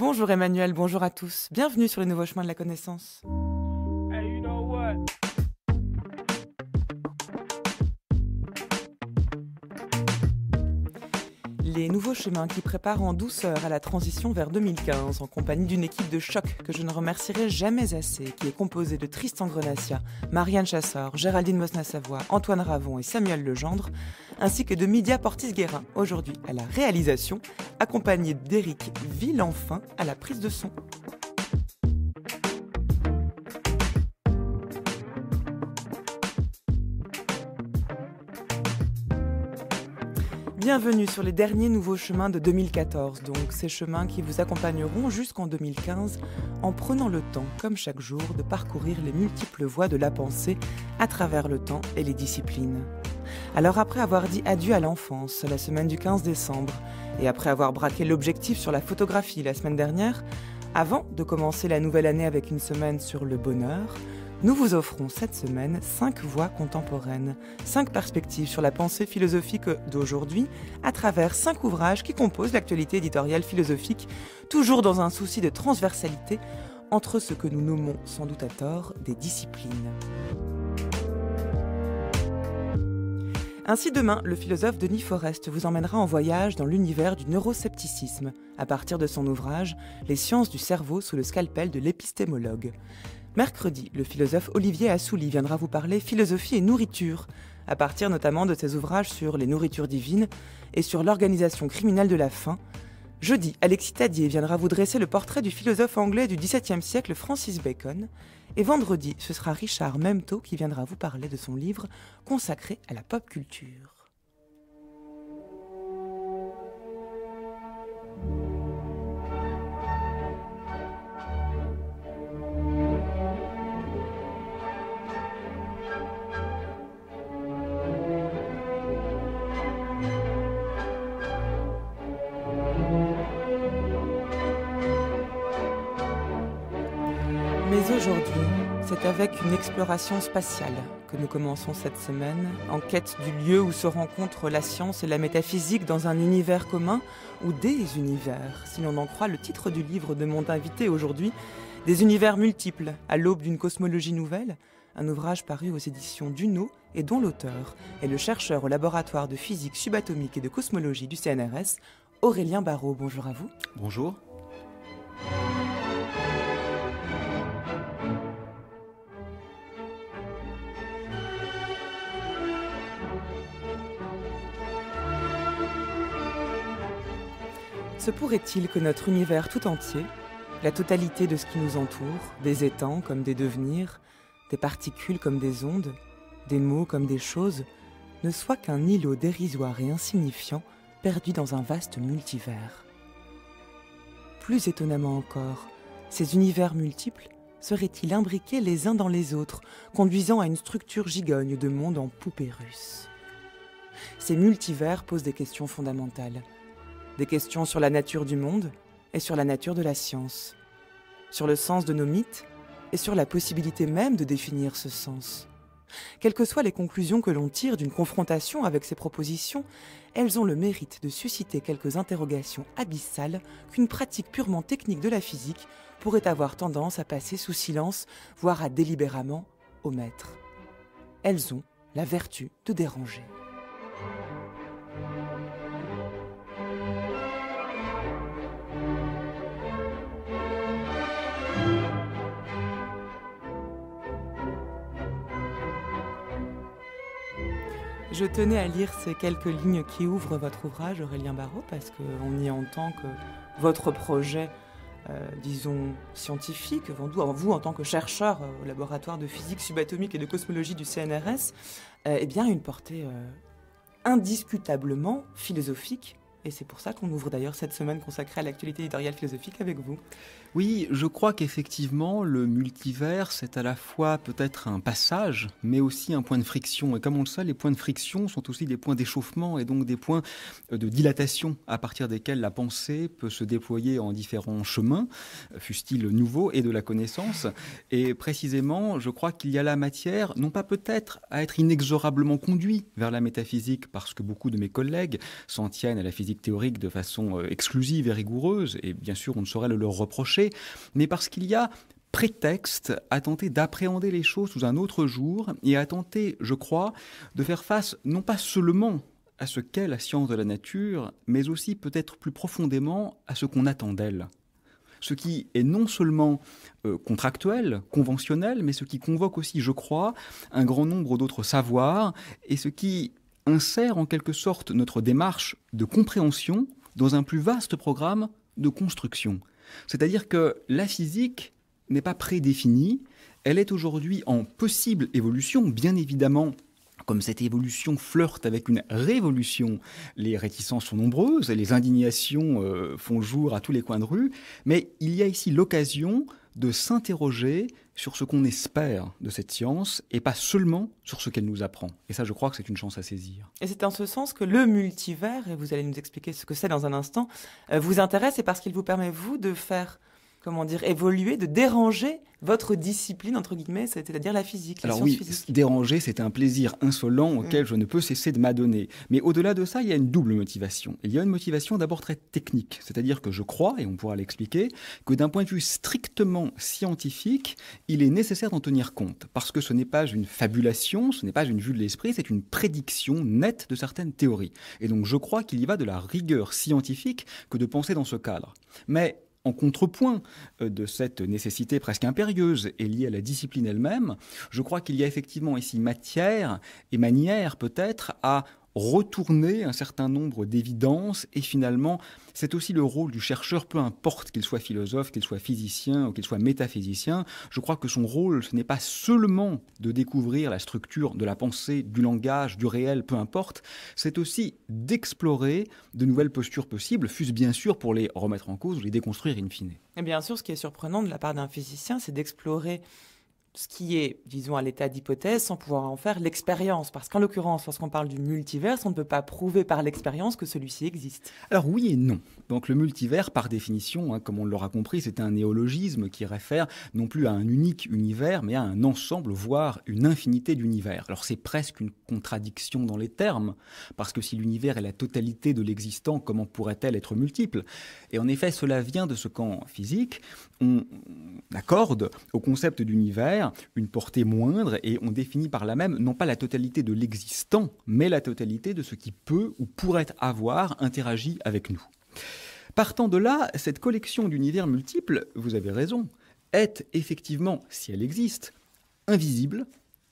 Bonjour Emmanuel, bonjour à tous. Bienvenue sur les nouveaux chemins de la connaissance. Hey, you know what? Les nouveaux chemins qui préparent en douceur à la transition vers 2015 en compagnie d'une équipe de choc que je ne remercierai jamais assez, qui est composée de Tristan Grenassia, Marianne Chassor, Géraldine Mosna-Savoie, Antoine Ravon et Samuel Legendre, ainsi que de Midia Portis-Guérin, aujourd'hui à la réalisation, accompagnée d'Éric Villenfin à la prise de son. Bienvenue sur les derniers nouveaux chemins de 2014, donc ces chemins qui vous accompagneront jusqu'en 2015 en prenant le temps, comme chaque jour, de parcourir les multiples voies de la pensée à travers le temps et les disciplines. Alors après avoir dit adieu à l'enfance la semaine du 15 décembre et après avoir braqué l'objectif sur la photographie la semaine dernière, avant de commencer la nouvelle année avec une semaine sur le bonheur, nous vous offrons cette semaine 5 voix contemporaines, 5 perspectives sur la pensée philosophique d'aujourd'hui à travers 5 ouvrages qui composent l'actualité éditoriale philosophique, toujours dans un souci de transversalité entre ce que nous nommons sans doute à tort des disciplines. Ainsi demain, le philosophe Denis Forest vous emmènera en voyage dans l'univers du neuroscepticisme, à partir de son ouvrage « Les sciences du cerveau sous le scalpel de l'épistémologue ». Mercredi, le philosophe Olivier Assouli viendra vous parler philosophie et nourriture, à partir notamment de ses ouvrages sur les nourritures divines et sur l'organisation criminelle de la faim. Jeudi, Alexis Tadier viendra vous dresser le portrait du philosophe anglais du XVIIe siècle Francis Bacon. Et vendredi, ce sera Richard Memto qui viendra vous parler de son livre consacré à la pop culture. Mais aujourd'hui, c'est avec une exploration spatiale que nous commençons cette semaine, en quête du lieu où se rencontrent la science et la métaphysique dans un univers commun, ou des univers, si l'on en croit le titre du livre de mon invité aujourd'hui, des univers multiples, à l'aube d'une cosmologie nouvelle, un ouvrage paru aux éditions Duno et dont l'auteur est le chercheur au laboratoire de physique subatomique et de cosmologie du CNRS, Aurélien Barraud. Bonjour à vous. Bonjour. Se pourrait-il que notre univers tout entier, la totalité de ce qui nous entoure, des étangs comme des devenirs, des particules comme des ondes, des mots comme des choses, ne soit qu'un îlot dérisoire et insignifiant perdu dans un vaste multivers? Plus étonnamment encore, ces univers multiples seraient-ils imbriqués les uns dans les autres, conduisant à une structure gigogne de monde en poupée russe? Ces multivers posent des questions fondamentales. Des questions sur la nature du monde et sur la nature de la science, sur le sens de nos mythes et sur la possibilité même de définir ce sens. Quelles que soient les conclusions que l'on tire d'une confrontation avec ces propositions, elles ont le mérite de susciter quelques interrogations abyssales qu'une pratique purement technique de la physique pourrait avoir tendance à passer sous silence, voire à délibérément omettre. Elles ont la vertu de déranger. Je tenais à lire ces quelques lignes qui ouvrent votre ouvrage, Aurélien Barraud, parce qu'on y entend que votre projet, disons, scientifique, vous en tant que chercheur au laboratoire de physique subatomique et de cosmologie du CNRS, eh bien, une portée indiscutablement philosophique. Et c'est pour ça qu'on ouvre d'ailleurs cette semaine consacrée à l'actualité éditoriale philosophique avec vous. Oui, je crois qu'effectivement, le multivers, c'est à la fois peut-être un passage, mais aussi un point de friction. Et comme on le sait, les points de friction sont aussi des points d'échauffement et donc des points de dilatation à partir desquels la pensée peut se déployer en différents chemins, fussent-ils nouveaux, et de la connaissance. Et précisément, je crois qu'il y a la matière, non pas peut-être à être inexorablement conduit vers la métaphysique, parce que beaucoup de mes collègues s'en tiennent à la physique physique théorique de façon exclusive et rigoureuse, et bien sûr on ne saurait le leur reprocher, mais parce qu'il y a prétexte à tenter d'appréhender les choses sous un autre jour et à tenter, je crois, de faire face non pas seulement à ce qu'est la science de la nature, mais aussi peut-être plus profondément à ce qu'on attend d'elle. Ce qui est non seulement contractuel, conventionnel, mais ce qui convoque aussi, je crois, un grand nombre d'autres savoirs et ce qui insère en quelque sorte notre démarche de compréhension dans un plus vaste programme de construction. C'est-à-dire que la physique n'est pas prédéfinie, elle est aujourd'hui en possible évolution, bien évidemment. Comme cette évolution flirte avec une révolution, les réticences sont nombreuses, les indignations font jour à tous les coins de rue, mais il y a ici l'occasion de s'interroger sur ce qu'on espère de cette science et pas seulement sur ce qu'elle nous apprend. Et ça, je crois que c'est une chance à saisir. Et c'est en ce sens que le multivers, et vous allez nous expliquer ce que c'est dans un instant, vous intéresse et parce qu'il vous permet, vous, de faire, évoluer, de déranger votre discipline, entre guillemets, c'est-à-dire la physique, la science physique. Déranger, c'est un plaisir insolent auquel je ne peux cesser de m'adonner. Mais au-delà de ça, il y a une double motivation. Il y a une motivation d'abord très technique, c'est-à-dire que je crois, et on pourra l'expliquer, que d'un point de vue strictement scientifique, il est nécessaire d'en tenir compte, parce que ce n'est pas une fabulation, ce n'est pas une vue de l'esprit, c'est une prédiction nette de certaines théories. Et donc je crois qu'il y va de la rigueur scientifique que de penser dans ce cadre. Mais en contrepoint de cette nécessité presque impérieuse et liée à la discipline elle-même, je crois qu'il y a effectivement ici matière et manière peut-être à retourner un certain nombre d'évidences et finalement c'est aussi le rôle du chercheur, peu importe qu'il soit philosophe, qu'il soit physicien ou qu'il soit métaphysicien, je crois que son rôle ce n'est pas seulement de découvrir la structure de la pensée, du langage, du réel, peu importe, c'est aussi d'explorer de nouvelles postures possibles, fût-ce bien sûr pour les remettre en cause ou les déconstruire in fine. Et bien sûr, ce qui est surprenant de la part d'un physicien, c'est d'explorer ce qui est, disons, à l'état d'hypothèse sans pouvoir en faire l'expérience. Parce qu'en l'occurrence, lorsqu'on parle du multivers, on ne peut pas prouver par l'expérience que celui-ci existe. Alors oui et non. Donc le multivers, par définition, comme on l'aura compris, c'est un néologisme qui réfère non plus à un unique univers, mais à un ensemble, voire une infinité d'univers. Alors c'est presque une contradiction dans les termes, parce que si l'univers est la totalité de l'existant, comment pourrait-elle être multiple ? Et en effet, cela vient de ce qu'en physique, on accorde au concept d'univers une portée moindre et on définit par là même non pas la totalité de l'existant, mais la totalité de ce qui peut ou pourrait avoir interagi avec nous. Partant de là, cette collection d'univers multiples, vous avez raison, est effectivement, si elle existe, invisible,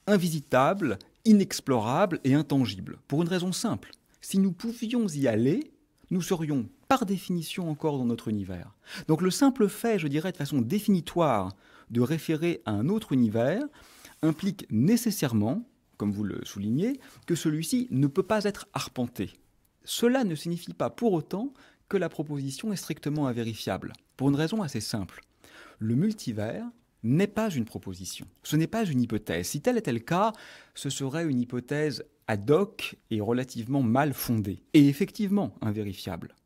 invisitable, inexplorable et intangible. Pour une raison simple, si nous pouvions y aller, nous serions par définition encore dans notre univers. Donc le simple fait, je dirais de façon définitoire, de référer à un autre univers implique nécessairement, comme vous le soulignez, que celui-ci ne peut pas être arpenté. Cela ne signifie pas pour autant que la proposition est strictement invérifiable, pour une raison assez simple. Le multivers n'est pas une proposition, ce n'est pas une hypothèse. Si tel était le cas, ce serait une hypothèse ad hoc et relativement mal fondée, et effectivement invérifiable.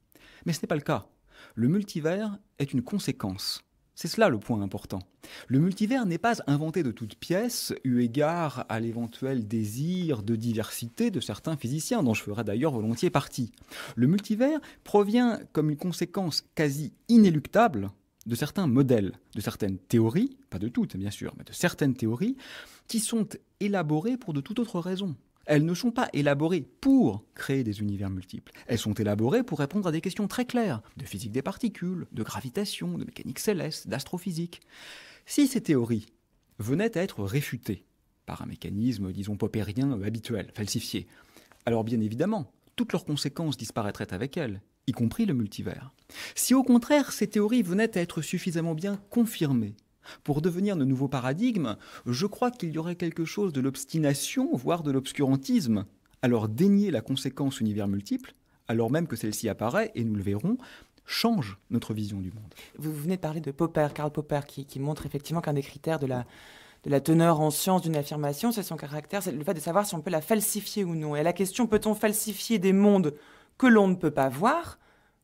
Mais ce n'est pas le cas. Le multivers est une conséquence. C'est cela le point important. Le multivers n'est pas inventé de toutes pièces, eu égard à l'éventuel désir de diversité de certains physiciens, dont je ferai d'ailleurs volontiers partie. Le multivers provient comme une conséquence quasi inéluctable de certains modèles, de certaines théories, pas de toutes bien sûr, mais de certaines théories, qui sont élaborées pour de toute autre raison. Elles ne sont pas élaborées pour créer des univers multiples. Elles sont élaborées pour répondre à des questions très claires, de physique des particules, de gravitation, de mécanique céleste, d'astrophysique. Si ces théories venaient à être réfutées par un mécanisme, disons, popérien habituel, falsifié, alors bien évidemment, toutes leurs conséquences disparaîtraient avec elles, y compris le multivers. Si au contraire, ces théories venaient à être suffisamment bien confirmées, pour devenir de nouveaux paradigmes, je crois qu'il y aurait quelque chose de l'obstination, voire de l'obscurantisme. Alors dénier la conséquence univers multiple, alors même que celle-ci apparaît, et nous le verrons, change notre vision du monde. Vous venez de parler de Popper, Karl Popper, qui montre effectivement qu'un des critères de la teneur en science d'une affirmation, c'est son caractère, c'est le fait de savoir si on peut la falsifier ou non. Et à la question, peut-on falsifier des mondes que l'on ne peut pas voir ?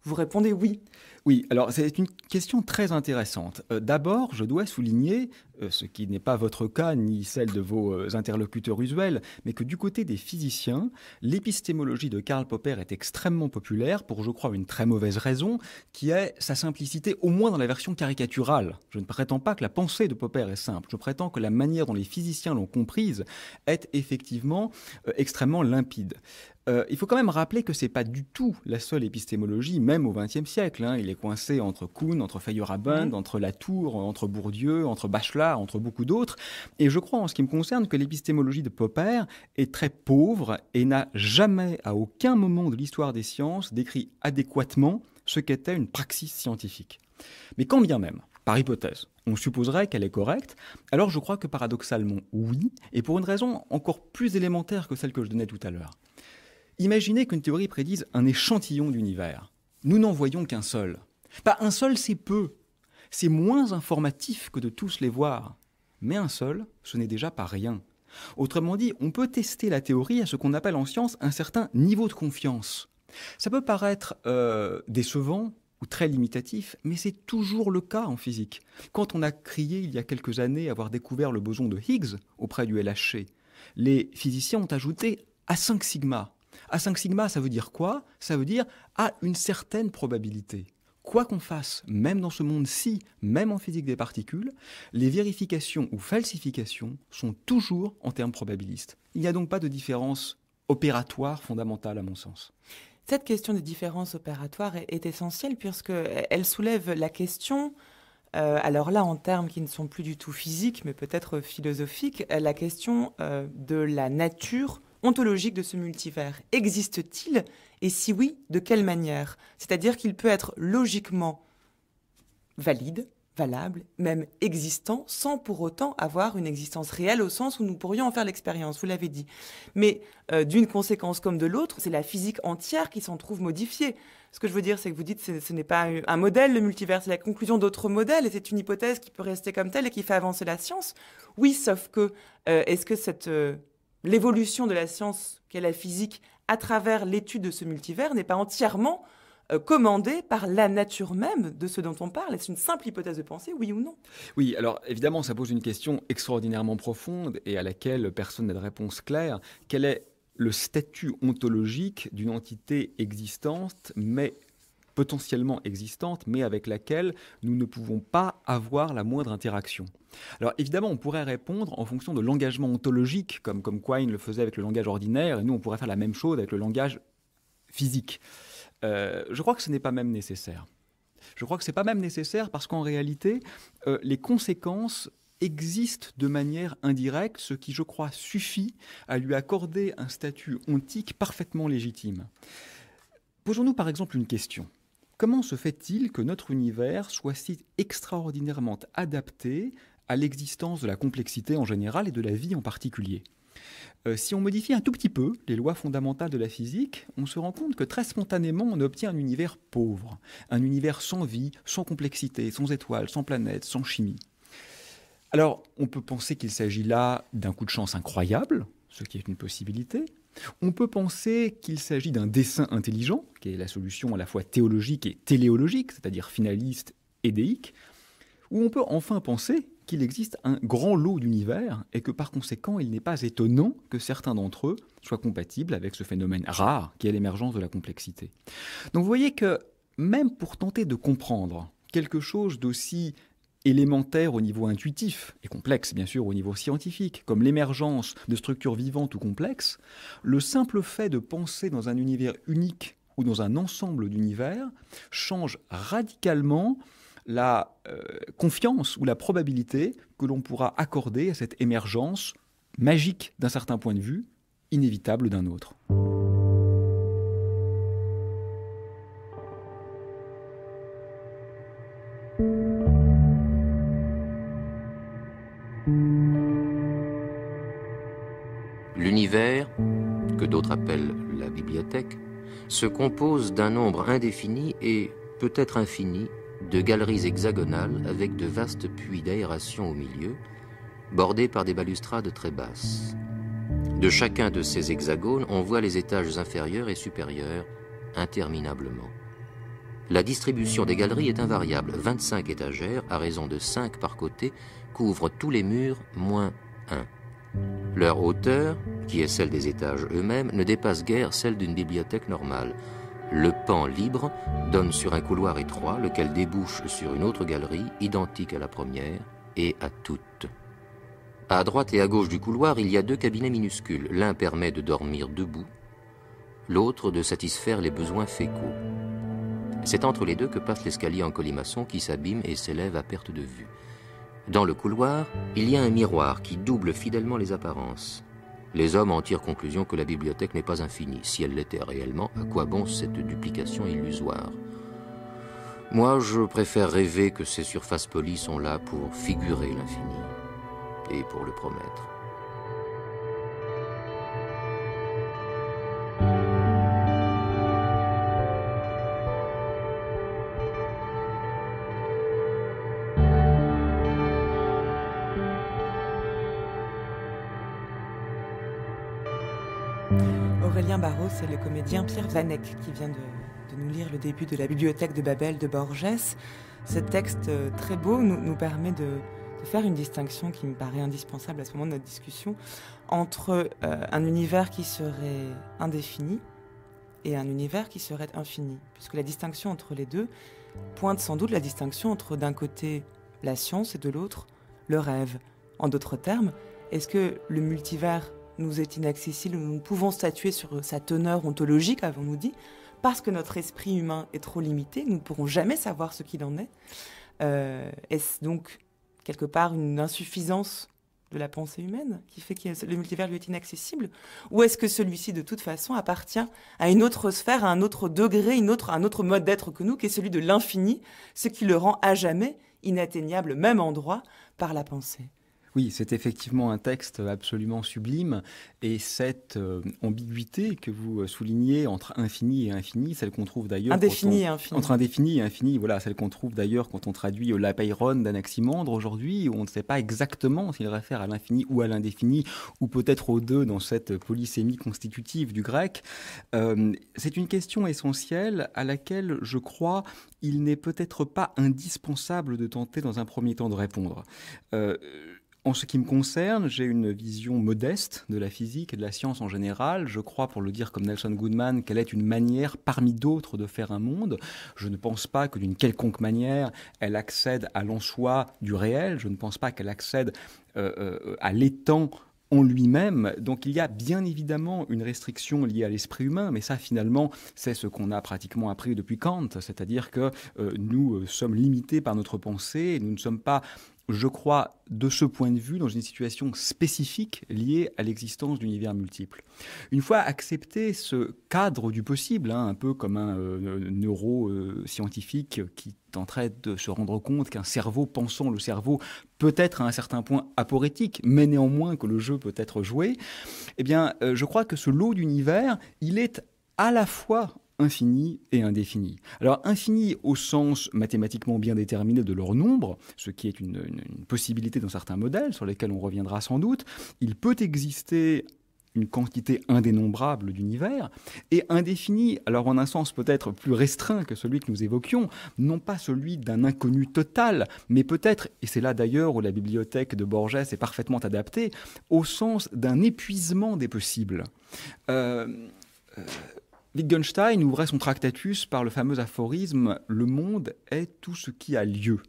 Vous répondez oui. Oui, alors c'est une question très intéressante. D'abord, je dois souligner ce qui n'est pas votre cas ni celle de vos interlocuteurs usuels, mais que du côté des physiciens, l'épistémologie de Karl Popper est extrêmement populaire pour, je crois, une très mauvaise raison, qui est sa simplicité, au moins dans la version caricaturale. Je ne prétends pas que la pensée de Popper est simple, je prétends que la manière dont les physiciens l'ont comprise est effectivement extrêmement limpide. Il faut quand même rappeler que ce n'est pas du tout la seule épistémologie, même au XXe siècle. Il est coincé entre Kuhn, entre Feyerabend, entre Latour, entre Bourdieu, entre Bachelard, entre beaucoup d'autres. Et je crois, en ce qui me concerne, que l'épistémologie de Popper est très pauvre et n'a jamais, à aucun moment de l'histoire des sciences, décrit adéquatement ce qu'était une praxis scientifique. Mais quand bien même, par hypothèse, on supposerait qu'elle est correcte, alors je crois que paradoxalement, oui, et pour une raison encore plus élémentaire que celle que je donnais tout à l'heure. Imaginez qu'une théorie prédise un échantillon d'univers. Nous n'en voyons qu'un seul. Pas un seul, c'est peu. C'est moins informatif que de tous les voir. Mais un seul, ce n'est déjà pas rien. Autrement dit, on peut tester la théorie à ce qu'on appelle en science un certain niveau de confiance. Ça peut paraître décevant ou très limitatif, mais c'est toujours le cas en physique. Quand on a crié il y a quelques années avoir découvert le boson de Higgs auprès du LHC, les physiciens ont ajouté A5 sigma. A5 sigma, ça veut dire quoi? Ça veut dire à une certaine probabilité. Quoi qu'on fasse, même dans ce monde-ci, même en physique des particules, les vérifications ou falsifications sont toujours en termes probabilistes. Il n'y a donc pas de différence opératoire fondamentale à mon sens. Cette question des différences opératoires est essentielle puisqu'elle soulève la question, alors là en termes qui ne sont plus du tout physiques mais peut-être philosophiques, la question de la nature ontologique de ce multivers. Existe-t-il? Et si oui, de quelle manière? C'est-à-dire qu'il peut être logiquement valide, valable, même existant, sans pour autant avoir une existence réelle au sens où nous pourrions en faire l'expérience, vous l'avez dit. Mais d'une conséquence comme de l'autre, c'est la physique entière qui s'en trouve modifiée. Ce que je veux dire, c'est que vous dites que ce n'est pas un modèle, le multivers, c'est la conclusion d'autres modèles, et c'est une hypothèse qui peut rester comme telle et qui fait avancer la science. Oui, sauf que, est-ce que l'évolution de la science qu'est la physique à travers l'étude de ce multivers n'est pas entièrement commandée par la nature même de ce dont on parle? Est-ce une simple hypothèse de pensée, oui ou non? Oui, alors évidemment, ça pose une question extraordinairement profonde et à laquelle personne n'a de réponse claire. Quel est le statut ontologique d'une entité existante, mais potentiellement existante, mais avec laquelle nous ne pouvons pas avoir la moindre interaction? Alors évidemment, on pourrait répondre en fonction de l'engagement ontologique, comme Quine le faisait avec le langage ordinaire, et nous on pourrait faire la même chose avec le langage physique. Je crois que ce n'est pas même nécessaire. Je crois que ce n'est pas même nécessaire parce qu'en réalité, les conséquences existent de manière indirecte, ce qui, je crois, suffit à lui accorder un statut ontique parfaitement légitime. Posons-nous par exemple une question. Comment se fait-il que notre univers soit si extraordinairement adapté à l'existence de la complexité en général et de la vie en particulier? Si on modifie un tout petit peu les lois fondamentales de la physique, on se rend compte que très spontanément, on obtient un univers pauvre, un univers sans vie, sans complexité, sans étoiles, sans planètes, sans chimie. Alors, on peut penser qu'il s'agit là d'un coup de chance incroyable, ce qui est une possibilité. On peut penser qu'il s'agit d'un dessein intelligent, qui est la solution à la fois théologique et téléologique, c'est-à-dire finaliste et déique. Ou on peut enfin penser qu'il existe un grand lot d'univers et que par conséquent, il n'est pas étonnant que certains d'entre eux soient compatibles avec ce phénomène rare qui est l'émergence de la complexité. Donc vous voyez que même pour tenter de comprendre quelque chose d'aussi élémentaire au niveau intuitif et complexe bien sûr au niveau scientifique, comme l'émergence de structures vivantes ou complexes, le simple fait de penser dans un univers unique ou dans un ensemble d'univers change radicalement la confiance ou la probabilité que l'on pourra accorder à cette émergence magique d'un certain point de vue, inévitable d'un autre. L'univers, que d'autres appellent la bibliothèque, se compose d'un nombre indéfini et peut-être infini de galeries hexagonales avec de vastes puits d'aération au milieu, bordés par des balustrades très basses. De chacun de ces hexagones, on voit les étages inférieurs et supérieurs interminablement. La distribution des galeries est invariable. 25 étagères, à raison de 5 par côté, couvrent tous les murs, moins 1. Leur hauteur, qui est celle des étages eux-mêmes, ne dépasse guère celle d'une bibliothèque normale. Le pan libre donne sur un couloir étroit, lequel débouche sur une autre galerie, identique à la première, et à toutes. À droite et à gauche du couloir, il y a 2 cabinets minuscules. L'un permet de dormir debout, l'autre de satisfaire les besoins fécaux. C'est entre les deux que passe l'escalier en colimaçon qui s'abîme et s'élève à perte de vue. Dans le couloir, il y a un miroir qui double fidèlement les apparences. Les hommes en tirent conclusion que la bibliothèque n'est pas infinie. Si elle l'était réellement, à quoi bon cette duplication illusoire? Moi, je préfère rêver que ces surfaces polies sont là pour figurer l'infini et pour le promettre. Aurélien Barraud, c'est le comédien Pierre Vanek qui vient de nous lire le début de la bibliothèque de Babel de Borges. Ce texte très beau nous permet de faire une distinction qui me paraît indispensable à ce moment de notre discussion entre un univers qui serait indéfini et un univers qui serait infini. Puisque la distinction entre les deux pointe sans doute la distinction entre d'un côté la science et de l'autre le rêve. En d'autres termes, est-ce que le multivers nous est inaccessible, nous ne pouvons statuer sur sa teneur ontologique, avons-nous dit, parce que notre esprit humain est trop limité, nous ne pourrons jamais savoir ce qu'il en est. Est-ce donc quelque part une insuffisance de la pensée humaine qui fait que le multivers lui est inaccessible? Ou est-ce que celui-ci, de toute façon, appartient à une autre sphère, à un autre degré, un autre mode d'être que nous, qui est celui de l'infini, ce qui le rend à jamais inatteignable, même en droit, par la pensée? Oui, c'est effectivement un texte absolument sublime et cette ambiguïté que vous soulignez entre infini et infini, celle qu'on trouve d'ailleurs... Indéfini et infini. Entre indéfini et infini, voilà, celle qu'on trouve d'ailleurs quand on traduit l'Apeiron d'Anaximandre aujourd'hui, où on ne sait pas exactement s'il réfère à l'infini ou à l'indéfini, ou peut-être aux deux dans cette polysémie constitutive du grec. C'est une question essentielle à laquelle, je crois, il n'est peut-être pas indispensable de tenter dans un premier temps de répondre. En ce qui me concerne, j'ai une vision modeste de la physique et de la science en général. Je crois, pour le dire comme Nelson Goodman, qu'elle est une manière parmi d'autres de faire un monde. Je ne pense pas que d'une quelconque manière, elle accède à l'en-soi du réel. Je ne pense pas qu'elle accède à l'étang en lui-même. Donc il y a bien évidemment une restriction liée à l'esprit humain, mais ça finalement c'est ce qu'on a pratiquement appris depuis Kant, c'est-à-dire que nous sommes limités par notre pensée et nous ne sommes pas, je crois, de ce point de vue, dans une situation spécifique liée à l'existence d'univers multiples. Une fois accepté ce cadre du possible, un peu comme un neuroscientifique qui tenterait de se rendre compte qu'un cerveau pensant le cerveau peut être à un certain point aporétique, mais néanmoins que le jeu peut être joué, eh bien, je crois que ce lot d'univers, il est à la fois infini et indéfini. Alors infini au sens mathématiquement bien déterminé de leur nombre, ce qui est une possibilité dans certains modèles sur lesquels on reviendra sans doute. Il peut exister une quantité indénombrable d'univers, et indéfini, alors en un sens peut-être plus restreint que celui que nous évoquions, non pas celui d'un inconnu total, mais peut-être, et c'est là d'ailleurs où la bibliothèque de Borges est parfaitement adaptée, au sens d'un épuisement des possibles. Wittgenstein ouvrait son Tractatus par le fameux aphorisme « Le monde est tout ce qui a lieu ».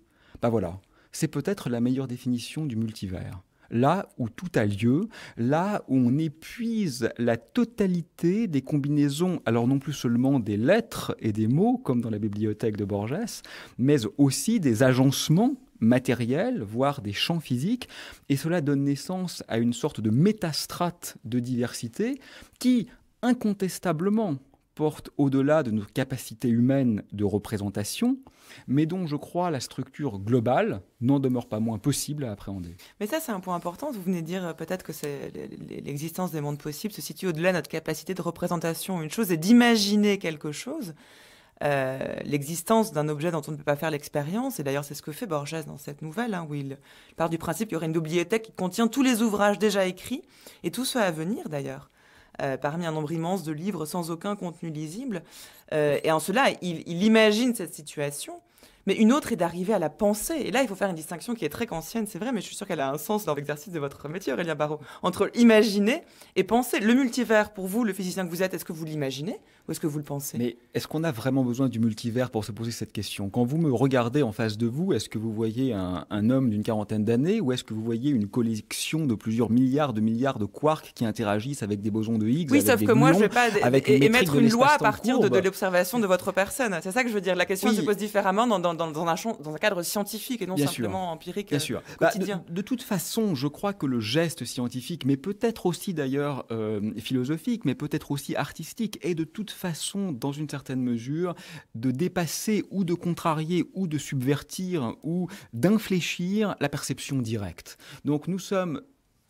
Ben voilà, c'est peut-être la meilleure définition du multivers. Là où tout a lieu, là où on épuise la totalité des combinaisons, alors non plus seulement des lettres et des mots, comme dans la bibliothèque de Borges, mais aussi des agencements matériels, voire des champs physiques, et cela donne naissance à une sorte de métastrate de diversité qui, incontestablement, porte au-delà de nos capacités humaines de représentation, mais dont, je crois, la structure globale n'en demeure pas moins possible à appréhender. Mais ça, c'est un point important. Vous venez de dire peut-être que l'existence des mondes possibles se situe au-delà de notre capacité de représentation. Une chose est d'imaginer quelque chose, l'existence d'un objet dont on ne peut pas faire l'expérience, et d'ailleurs c'est ce que fait Borges dans cette nouvelle, où il part du principe qu'il y aurait une bibliothèque qui contient tous les ouvrages déjà écrits, et tout ceux à venir d'ailleurs. parmi un nombre immense de livres sans aucun contenu lisible. Et en cela, il imagine cette situation. Mais une autre est d'arriver à la penser. Et là, il faut faire une distinction qui est très kantienne, c'est vrai, mais je suis sûre qu'elle a un sens dans l'exercice de votre métier, Aurélien Barraud. Entre imaginer et penser. Le multivers, pour vous, le physicien que vous êtes, est-ce que vous l'imaginez ou est-ce que vous le pensez ? Mais est-ce qu'on a vraiment besoin du multivers pour se poser cette question ? Quand vous me regardez en face de vous, est-ce que vous voyez un homme d'une quarantaine d'années ou est-ce que vous voyez une collection de plusieurs milliards de quarks qui interagissent avec des bosons de Higgs, oui, avec sauf des que moi, gluons, je ne vais pas émettre une loi à partir de l'observation de votre personne. C'est ça que je veux dire. La question se pose différemment dans un cadre scientifique et non simplement empirique quotidien. De toute façon, je crois que le geste scientifique, mais peut-être aussi d'ailleurs philosophique, mais peut-être aussi artistique, est de toute façon, dans une certaine mesure, de dépasser ou de contrarier ou de subvertir ou d'infléchir la perception directe. Donc nous sommes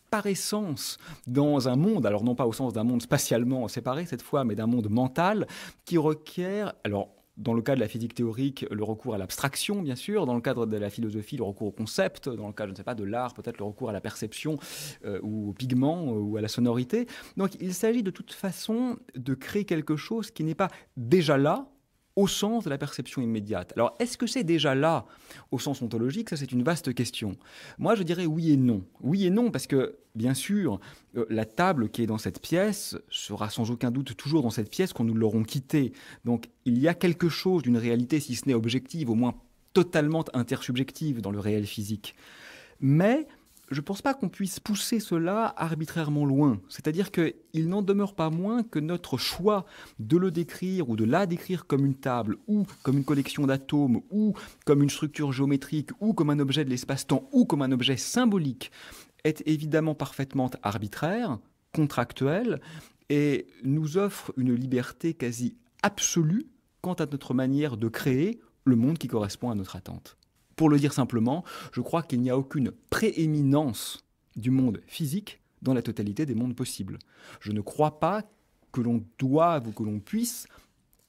par essence dans un monde, alors non pas au sens d'un monde spatialement séparé cette fois, mais d'un monde mental qui requiert, alors dans le cas de la physique théorique, le recours à l'abstraction, bien sûr. Dans le cadre de la philosophie, le recours au concept. Dans le cas, je ne sais pas, de l'art, peut-être le recours à la perception ou au pigment ou à la sonorité. Donc, il s'agit de toute façon de créer quelque chose qui n'est pas déjà là, au sens de la perception immédiate. Alors, est-ce que c'est déjà là, au sens ontologique ? Ça, c'est une vaste question. Moi, je dirais oui et non. Oui et non, parce que, bien sûr, la table qui est dans cette pièce sera sans aucun doute toujours dans cette pièce quand nous l'aurons quittée. Donc, il y a quelque chose d'une réalité, si ce n'est objective, au moins totalement intersubjective dans le réel physique. Mais je ne pense pas qu'on puisse pousser cela arbitrairement loin. C'est-à-dire qu'il n'en demeure pas moins que notre choix de le décrire ou de la décrire comme une table ou comme une collection d'atomes ou comme une structure géométrique ou comme un objet de l'espace-temps ou comme un objet symbolique est évidemment parfaitement arbitraire, contractuel et nous offre une liberté quasi absolue quant à notre manière de créer le monde qui correspond à notre attente. Pour le dire simplement, je crois qu'il n'y a aucune prééminence du monde physique dans la totalité des mondes possibles. Je ne crois pas que l'on doive ou que l'on puisse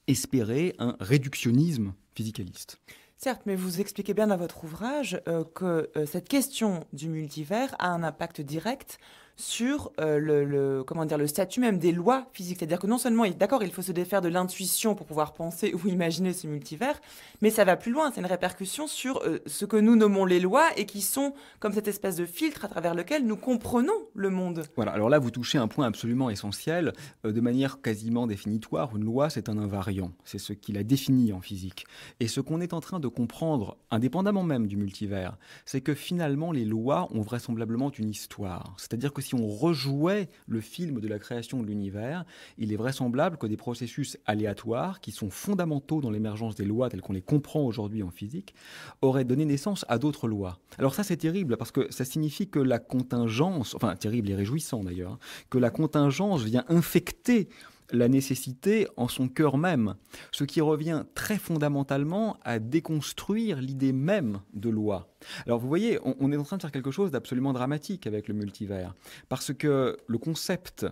espérer un réductionnisme physicaliste. Certes, mais vous expliquez bien dans votre ouvrage que cette question du multivers a un impact direct sur le statut même des lois physiques. C'est-à-dire que non seulement, d'accord, il faut se défaire de l'intuition pour pouvoir penser ou imaginer ce multivers, mais ça va plus loin, c'est une répercussion sur ce que nous nommons les lois et qui sont comme cette espèce de filtre à travers lequel nous comprenons le monde. Voilà, alors là, vous touchez un point absolument essentiel, de manière quasiment définitoire. Une loi, c'est un invariant, c'est ce qui la définit en physique. Et ce qu'on est en train de comprendre, indépendamment même du multivers, c'est que finalement, les lois ont vraisemblablement une histoire. C'est-à-dire que si on rejouait le film de la création de l'univers, il est vraisemblable que des processus aléatoires, qui sont fondamentaux dans l'émergence des lois telles qu'on les comprend aujourd'hui en physique, auraient donné naissance à d'autres lois. Alors ça, c'est terrible, parce que ça signifie que la contingence, enfin terrible et réjouissant d'ailleurs, que la contingence vient infecter la nécessité en son cœur même, ce qui revient très fondamentalement à déconstruire l'idée même de loi. Alors vous voyez, on est en train de faire quelque chose d'absolument dramatique avec le multivers, parce que le concept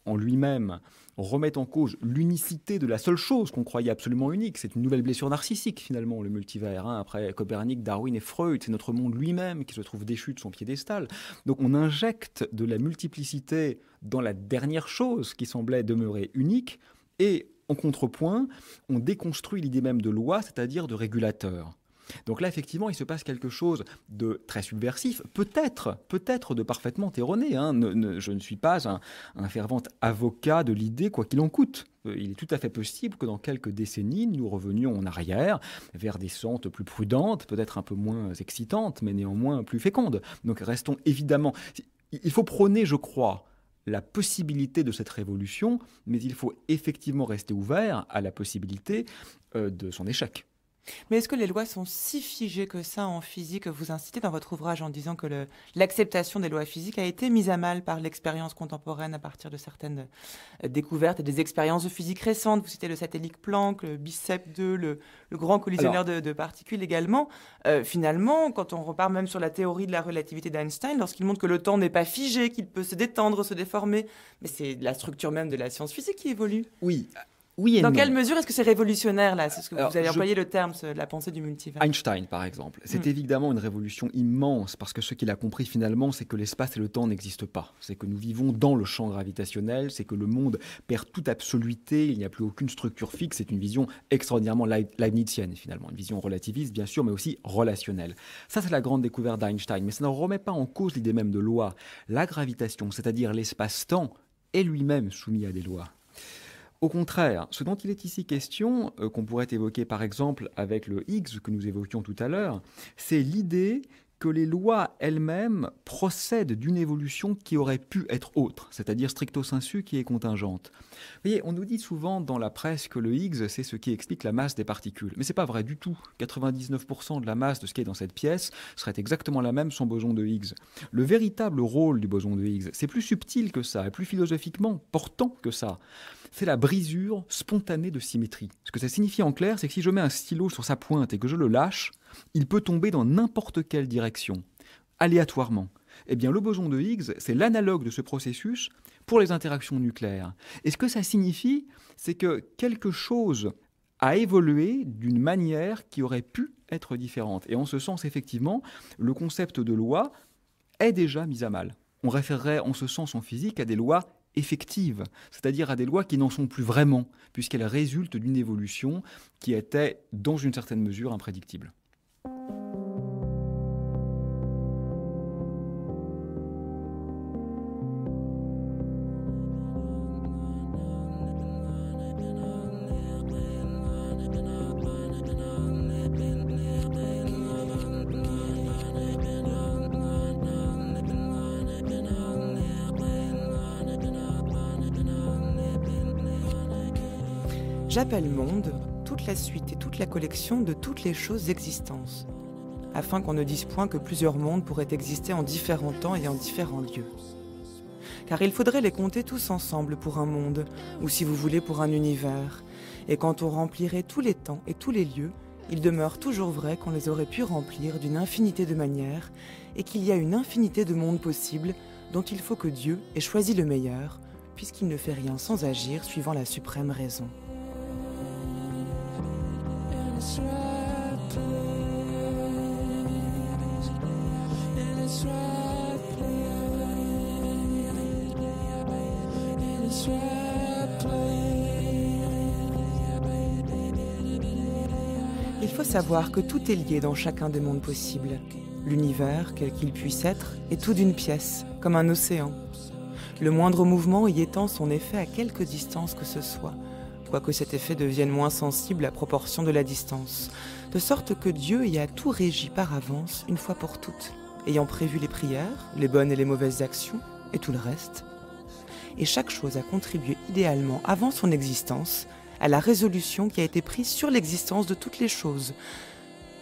en lui-même remet en cause l'unicité de la seule chose qu'on croyait absolument unique. C'est une nouvelle blessure narcissique, finalement, le multivers. Après Copernic, Darwin et Freud, c'est notre monde lui-même qui se trouve déchu de son piédestal. Donc on injecte de la multiplicité dans la dernière chose qui semblait demeurer unique, et en contrepoint, on déconstruit l'idée même de loi, c'est-à-dire de régulateur. Donc là, effectivement, il se passe quelque chose de très subversif, peut-être de parfaitement erroné. Je ne suis pas un fervent avocat de l'idée, quoi qu'il en coûte. Il est tout à fait possible que dans quelques décennies, nous revenions en arrière vers des sentes plus prudentes, peut-être un peu moins excitantes, mais néanmoins plus fécondes. Donc restons évidemment... Il faut prôner, je crois, la possibilité de cette révolution, mais il faut effectivement rester ouvert à la possibilité de son échec. Mais est-ce que les lois sont si figées que ça en physique? Vous incitez dans votre ouvrage en disant que l'acceptation des lois physiques a été mise à mal par l'expérience contemporaine à partir de certaines découvertes et des expériences de physique récentes. Vous citez le satellite Planck, le BICEP 2, le grand collisionneur de particules également. Finalement, quand on repart même sur la théorie de la relativité d'Einstein, lorsqu'il montre que le temps n'est pas figé, qu'il peut se détendre, se déformer, mais c'est la structure même de la science physique qui évolue. Oui. Oui et Dans non. quelle mesure est-ce que c'est révolutionnaire, là? C'est ce que Alors, vous avez employé le terme, la pensée du multivers. Einstein, par exemple, c'est évidemment une révolution immense parce que ce qu'il a compris finalement, c'est que l'espace et le temps n'existent pas. C'est que nous vivons dans le champ gravitationnel, c'est que le monde perd toute absoluité, il n'y a plus aucune structure fixe. C'est une vision extraordinairement leibnizienne, finalement, une vision relativiste, bien sûr, mais aussi relationnelle. Ça, c'est la grande découverte d'Einstein, mais ça ne remet pas en cause l'idée même de loi. La gravitation, c'est-à-dire l'espace-temps, est lui-même soumis à des lois. Au contraire, ce dont il est ici question, qu'on pourrait évoquer par exemple avec le Higgs que nous évoquions tout à l'heure, c'est l'idée que les lois elles-mêmes procèdent d'une évolution qui aurait pu être autre, c'est-à-dire stricto sensu qui est contingente. Vous voyez, on nous dit souvent dans la presse que le Higgs, c'est ce qui explique la masse des particules. Mais ce n'est pas vrai du tout. 99% de la masse de ce qui est dans cette pièce serait exactement la même sans boson de Higgs. Le véritable rôle du boson de Higgs, c'est plus subtil que ça, et plus philosophiquement portant que ça. C'est la brisure spontanée de symétrie. Ce que ça signifie en clair, c'est que si je mets un stylo sur sa pointe et que je le lâche, il peut tomber dans n'importe quelle direction, aléatoirement. Eh bien, le boson de Higgs, c'est l'analogue de ce processus pour les interactions nucléaires. Et ce que ça signifie, c'est que quelque chose a évolué d'une manière qui aurait pu être différente. Et en ce sens, effectivement, le concept de loi est déjà mis à mal. On référerait en ce sens en physique à des lois effectives, c'est-à-dire à des lois qui n'en sont plus vraiment, puisqu'elles résultent d'une évolution qui était, dans une certaine mesure, imprédictible. J'appelle monde toute la suite et toute la collection de toutes les choses existences, afin qu'on ne dise point que plusieurs mondes pourraient exister en différents temps et en différents lieux. Car il faudrait les compter tous ensemble pour un monde, ou si vous voulez pour un univers, et quand on remplirait tous les temps et tous les lieux, il demeure toujours vrai qu'on les aurait pu remplir d'une infinité de manières, et qu'il y a une infinité de mondes possibles dont il faut que Dieu ait choisi le meilleur, puisqu'il ne fait rien sans agir suivant la suprême raison. Il faut savoir que tout est lié dans chacun des mondes possibles. L'univers, quel qu'il puisse être, est tout d'une pièce, comme un océan. Le moindre mouvement y étend son effet à quelque distance que ce soit, quoique cet effet devienne moins sensible à proportion de la distance, de sorte que Dieu y a tout régi par avance, une fois pour toutes, ayant prévu les prières, les bonnes et les mauvaises actions, et tout le reste. Et chaque chose a contribué idéalement avant son existence à la résolution qui a été prise sur l'existence de toutes les choses,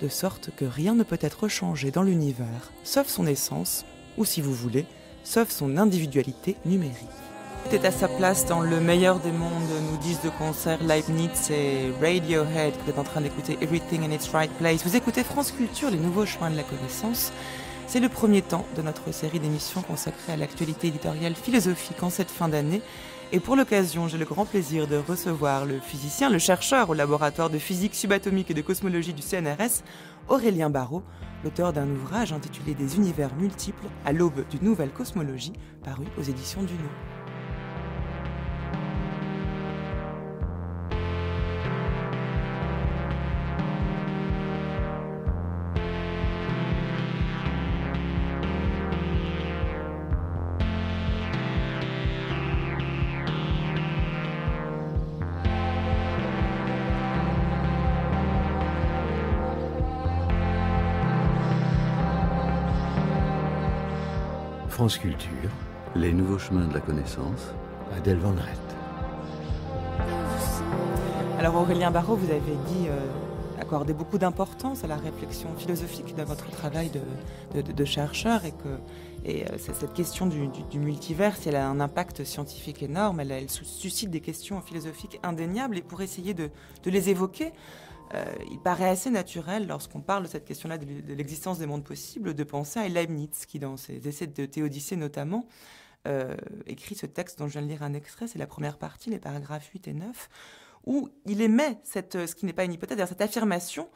de sorte que rien ne peut être changé dans l'univers, sauf son essence, ou si vous voulez, sauf son individualité numérique. Tout est à sa place dans le meilleur des mondes, nous disent de concert Leibniz et Radiohead. Vous êtes en train d'écouter Everything in its Right Place. Vous écoutez France Culture, les nouveaux chemins de la connaissance. C'est le premier temps de notre série d'émissions consacrée à l'actualité éditoriale philosophique en cette fin d'année. Et pour l'occasion, j'ai le grand plaisir de recevoir le physicien, le chercheur au laboratoire de physique subatomique et de cosmologie du CNRS, Aurélien Barraud, l'auteur d'un ouvrage intitulé Des univers multiples à l'aube d'une nouvelle cosmologie, paru aux éditions Duno. France Culture, les nouveaux chemins de la connaissance, Adèle Van Rett. Alors Aurélien Barraud, vous avez dit accorder beaucoup d'importance à la réflexion philosophique dans votre travail de chercheur et cette question du multivers, si elle a un impact scientifique énorme, elle suscite des questions philosophiques indéniables et pour essayer de les évoquer, il paraît assez naturel, lorsqu'on parle de cette question-là, de l'existence des mondes possibles, de penser à Leibniz, qui, dans ses essais de théodicée notamment, écrit ce texte dont je viens de lire un extrait, c'est la première partie, les paragraphes 8 et 9, où il émet ce qui n'est pas une hypothèse, c'est-à-dire cette affirmation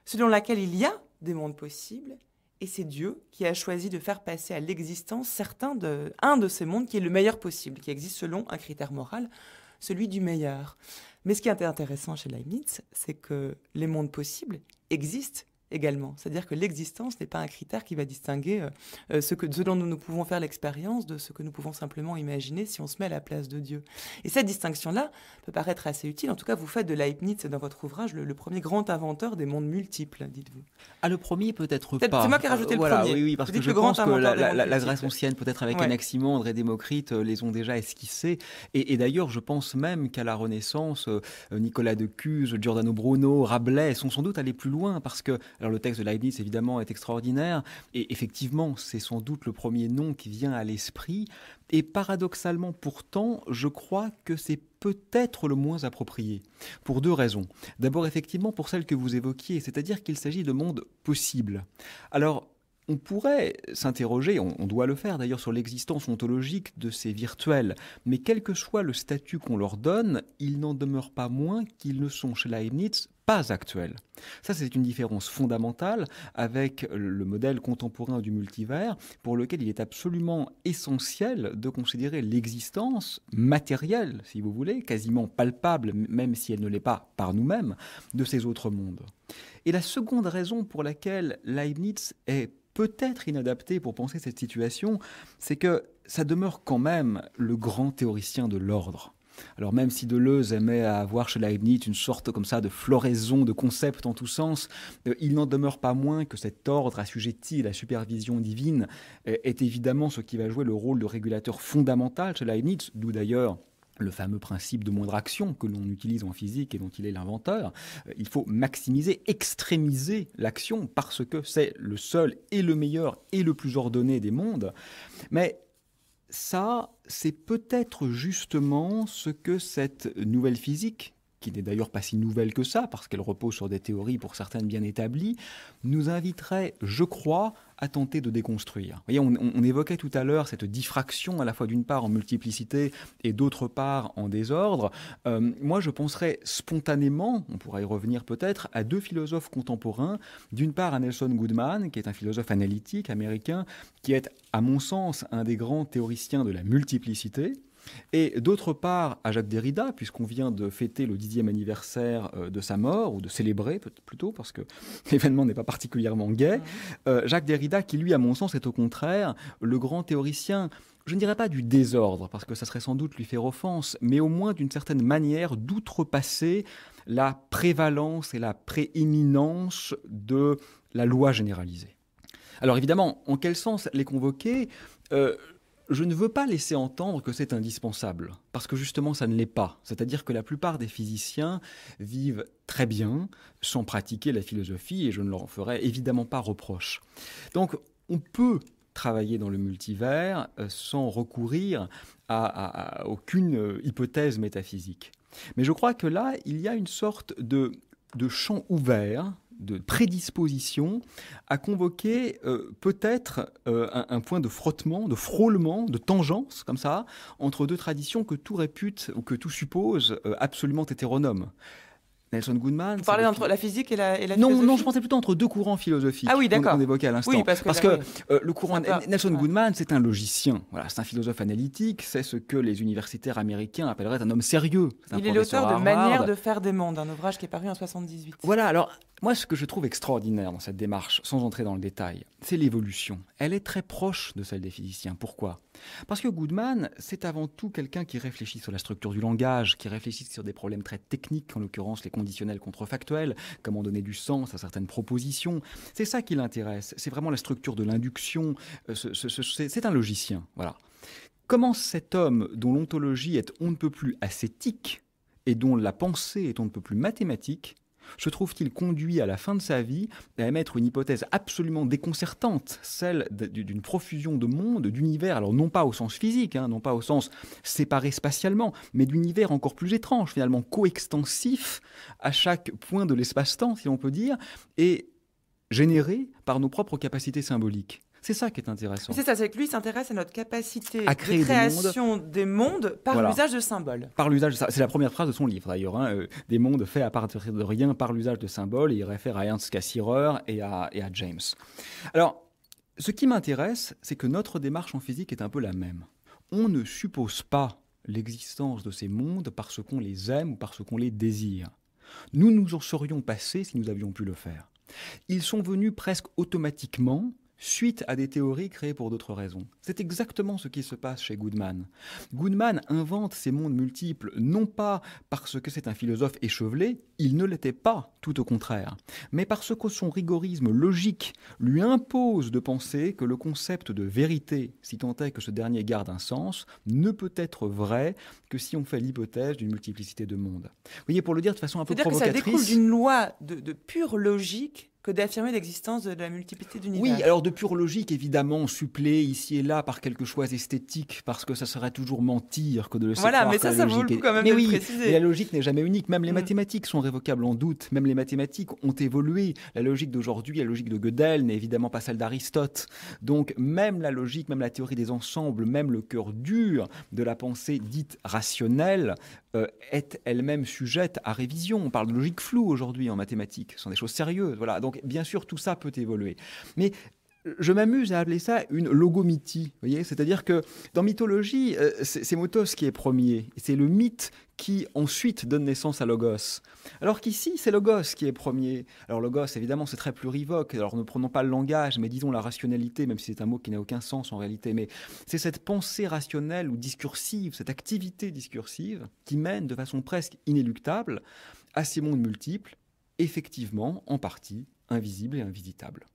selon laquelle il y a des mondes possibles, et c'est Dieu qui a choisi de faire passer à l'existence un de ces mondes qui est le meilleur possible, qui existe selon un critère moral, celui du meilleur. Mais ce qui est intéressant chez Leibniz, c'est que les mondes possibles existent également. C'est-à-dire que l'existence n'est pas un critère qui va distinguer ce dont nous pouvons faire l'expérience de ce que nous pouvons simplement imaginer si on se met à la place de Dieu. Et cette distinction-là peut paraître assez utile. En tout cas, vous faites de Leibniz, dans votre ouvrage, le premier grand inventeur des mondes multiples, dites-vous. Ah, le premier peut-être pas. C'est moi qui ai rajouté le premier. Oui, parce que je pense que la Grèce ancienne, peut-être avec Anaximandre et Démocrite, les ont déjà esquissés. Et d'ailleurs, je pense même qu'à la Renaissance, Nicolas de Cuse, Giordano Bruno, Rabelais sont sans doute allés plus loin, parce que alors le texte de Leibniz, évidemment, est extraordinaire, et effectivement, c'est sans doute le premier nom qui vient à l'esprit, et paradoxalement, pourtant, je crois que c'est peut-être le moins approprié, pour deux raisons. D'abord, effectivement, pour celle que vous évoquiez, c'est-à-dire qu'il s'agit de mondes possibles. Alors, on pourrait s'interroger, on doit le faire d'ailleurs, sur l'existence ontologique de ces virtuels, mais quel que soit le statut qu'on leur donne, il n'en demeure pas moins qu'ils ne sont chez Leibniz pas actuels. Ça, c'est une différence fondamentale avec le modèle contemporain du multivers, pour lequel il est absolument essentiel de considérer l'existence matérielle, si vous voulez, quasiment palpable, même si elle ne l'est pas par nous-mêmes, de ces autres mondes. Et la seconde raison pour laquelle Leibniz est peut-être inadapté pour penser cette situation, c'est que ça demeure quand même le grand théoricien de l'ordre. Alors même si Deleuze aimait avoir chez Leibniz une sorte comme ça de floraison de concepts en tous sens, il n'en demeure pas moins que cet ordre assujetti à la supervision divine est évidemment ce qui va jouer le rôle de régulateur fondamental chez Leibniz, d'où d'ailleurs le fameux principe de moindre action que l'on utilise en physique et dont il est l'inventeur. Il faut maximiser, extrémiser l'action parce que c'est le seul et le meilleur et le plus ordonné des mondes. Mais ça, c'est peut-être justement ce que cette nouvelle physique, qui n'est d'ailleurs pas si nouvelle que ça, parce qu'elle repose sur des théories pour certaines bien établies, nous inviterait, je crois, à tenter de déconstruire. Vous voyez, on évoquait tout à l'heure cette diffraction, à la fois d'une part en multiplicité et d'autre part en désordre. Moi, je penserais spontanément, on pourra y revenir peut-être, à deux philosophes contemporains. D'une part, à Nelson Goodman, qui est un philosophe analytique américain, qui est, à mon sens, un des grands théoriciens de la multiplicité. Et d'autre part, à Jacques Derrida, puisqu'on vient de fêter le 10e anniversaire de sa mort, ou de célébrer plutôt, parce que l'événement n'est pas particulièrement gai. Jacques Derrida, qui lui, à mon sens, est au contraire le grand théoricien, je ne dirais pas du désordre, parce que ça serait sans doute lui faire offense, mais au moins d'une certaine manière d'outrepasser la prévalence et la prééminence de la loi généralisée. Alors évidemment, en quel sens les convoquer je ne veux pas laisser entendre que c'est indispensable, parce que justement ça ne l'est pas. C'est-à-dire que la plupart des physiciens vivent très bien sans pratiquer la philosophie, et je ne leur en ferai évidemment pas reproche. Donc on peut travailler dans le multivers sans recourir à aucune hypothèse métaphysique. Mais je crois que là, il y a une sorte de champ ouvert, de prédisposition à convoquer peut-être un point de frottement, de frôlement, de tangence, comme ça, entre deux traditions que tout répute ou que tout suppose absolument hétéronomes. Nelson Goodman... Vous parlez entre la physique et la philosophie ? Non, je pensais plutôt entre deux courants philosophiques qu'on évoquait à l'instant. Oui, parce que le courant Nelson Goodman, c'est un logicien. Voilà, c'est un philosophe analytique. C'est ce que les universitaires américains appelleraient un homme sérieux. Il est l'auteur de Manière de faire des mondes, un ouvrage qui est paru en 1978. Voilà, alors... Moi, ce que je trouve extraordinaire dans cette démarche, sans entrer dans le détail, c'est l'évolution. Elle est très proche de celle des physiciens. Pourquoi ? Parce que Goodman, c'est avant tout quelqu'un qui réfléchit sur la structure du langage, qui réfléchit sur des problèmes très techniques, en l'occurrence les conditionnels contrefactuels, comment donner du sens à certaines propositions. C'est ça qui l'intéresse. C'est vraiment la structure de l'induction. C'est un logicien, voilà. Comment cet homme, dont l'ontologie est on ne peut plus ascétique et dont la pensée est on ne peut plus mathématique, se trouve-t-il conduit à la fin de sa vie à émettre une hypothèse absolument déconcertante, celle d'une profusion de mondes, d'univers, alors non pas au sens physique, non pas au sens séparé spatialement, mais d'univers encore plus étrange, finalement coextensif à chaque point de l'espace-temps, si l'on peut dire, et généré par nos propres capacités symboliques. C'est ça qui est intéressant. C'est ça, c'est que lui s'intéresse à notre capacité À créer de création des mondes par l'usage de symboles. Par l'usage, c'est la première phrase de son livre d'ailleurs, des mondes faits à partir de rien par l'usage de symboles, et il réfère à Ernst Cassirer et à James. Alors, ce qui m'intéresse, c'est que notre démarche en physique est un peu la même. On ne suppose pas l'existence de ces mondes parce qu'on les aime ou parce qu'on les désire. Nous nous en serions passés si nous avions pu le faire. Ils sont venus presque automatiquement suite à des théories créées pour d'autres raisons. C'est exactement ce qui se passe chez Goodman. Goodman invente ces mondes multiples, non pas parce que c'est un philosophe échevelé, il ne l'était pas, tout au contraire, mais parce que son rigorisme logique lui impose de penser que le concept de vérité, si tant est que ce dernier garde un sens, ne peut être vrai que si on fait l'hypothèse d'une multiplicité de mondes. Vous voyez, pour le dire de façon un peu provocatrice... C'est-à-dire que ça découle d'une loi de pure logique que d'affirmer l'existence de la multiplicité d'univers. Oui, alors de pure logique, évidemment, supplée ici et là par quelque choix esthétique, parce que ça serait toujours mentir que de le savoir. Voilà, mais ça vaut le coup quand même mais de oui, le préciser. Mais la logique n'est jamais unique. Même les mathématiques sont révocables en doute. Même les mathématiques ont évolué. La logique d'aujourd'hui, la logique de Gödel n'est évidemment pas celle d'Aristote. Donc même la logique, même la théorie des ensembles, même le cœur dur de la pensée dite rationnelle est elle-même sujette à révision. On parle de logique floue aujourd'hui en mathématiques. Ce sont des choses sérieuses. Voilà. Donc bien sûr, tout ça peut évoluer. Mais je m'amuse à appeler ça une logomythie. Vous voyez, c'est-à-dire que dans mythologie, c'est Motos qui est premier. C'est le mythe qui ensuite donne naissance à Logos. Alors qu'ici, c'est Logos qui est premier. Alors Logos, évidemment, c'est très plurivoque. Alors ne prenons pas le langage, mais disons la rationalité, même si c'est un mot qui n'a aucun sens en réalité. Mais c'est cette pensée rationnelle ou discursive, cette activité discursive qui mène de façon presque inéluctable à ces mondes multiples, effectivement, en partie, invisibles et invisitables.